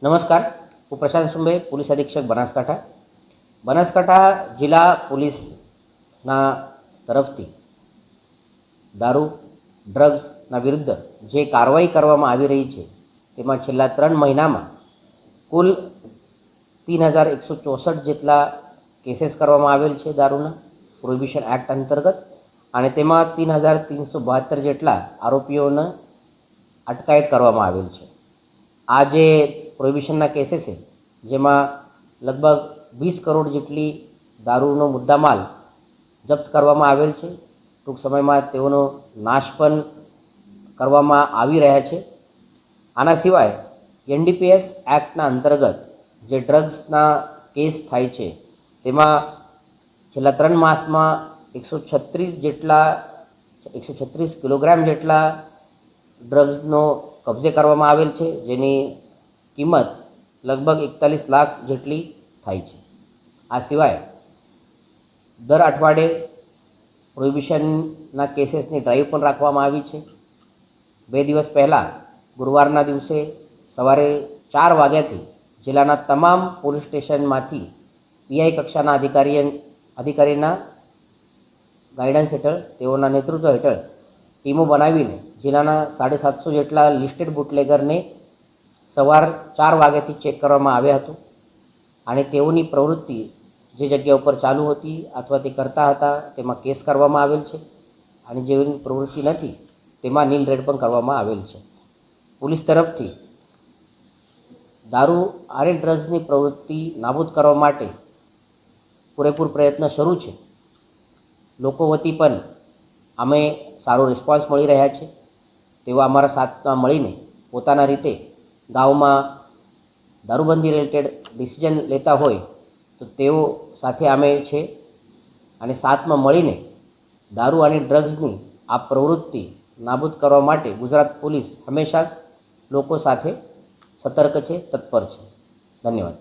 નમસ્કાર, હું પ્રશાંત સુંબે, પોલીસ અધિક્ષક બનાસકાંઠા જિલ્લા પોલીસના તરફથી દારૂ ડ્રગ્સના વિરુદ્ધ જે કાર્યવાહી કરવામાં આવી રહી છે તેમાં છેલ્લા 3 મહિનામાં કુલ 3164 જેટલા કેસીસ કરવામાં આવેલ છે દારૂના પ્રોહિબિશન એક્ટ અંતર્ગત, અને તેમાં 3372 જેટલા આરોપીઓને અટકાયત કરવામાં આવેલ છે. આ જે પ્રોહિબિશનના કેસીસ છે જેમાં લગભગ 20 કરોડ જેટલી દારૂનો મુદ્દામાલ જપ્ત કરવામાં આવેલ છે. ટૂંક સમયમાં તેઓનો નાશ પણ કરવામાં આવી રહ્યા છે. આના સિવાય એનડીપીએસ એક્ટના અંતર્ગત જે ડ્રગ્સના કેસ થાય છે તેમાં છેલ્લા 3 માસમાં 136 કિલોગ્રામ જેટલા ડ્રગ્સનો કબજે કરવામાં આવેલ છે, જેની કિંમત લગભગ 41 લાખ જેટલી થાય છે. આ સિવાય દર અઠવાડિયે પ્રોહિબિશનના કેસીસની ડ્રાઈવ પણ રાખવામાં આવી છે. 2 દિવસ પહેલાં ગુરુવારના દિવસે સવારે 4 વાગ્યાથી જિલ્લાના તમામ પોલીસ સ્ટેશનમાંથી પીઆઈ કક્ષાના અધિકારીના ગાઈડન્સ હેઠળ, તેઓના નેતૃત્વ હેઠળ ટીમો બનાવીને જિલ્લાના 750 જેટલા લિસ્ટેડ બુટલેગરને સવાર 4 વાગ્યાથી ચેક કરવામાં આવ્યા હતું, અને તેઓની પ્રવૃત્તિ જે જગ્યા ઉપર ચાલુ હતી અથવા તે કરતા હતા તેમાં કેસ કરવામાં આવેલ છે, અને જેઓની પ્રવૃત્તિ નથી તેમાં નીલ રેડ પણ કરવામાં આવેલ છે. પોલીસ તરફથી દારૂ અને ડ્રગ્સની પ્રવૃત્તિ નાબૂદ કરવા માટે પૂરેપૂર પ્રયત્ન શરૂ છે. લોકો વતી પણ અમે સારો રિસ્પોન્સ મળી રહ્યા છે. તેઓ અમારા સાથમાં મળીને પોતાના રીતે ગામમાં દારૂબંધી રિલેટેડ ડિસિઝન લેતા હોય તો તેઓ સાથે અમે છે, અને સાથમાં મળીને દારૂ અને ડ્રગ્સની આ પ્રવૃત્તિ નાબૂદ કરવા માટે ગુજરાત પોલીસ હંમેશા લોકો સાથે સતર્ક છે, તત્પર છે. ધન્યવાદ.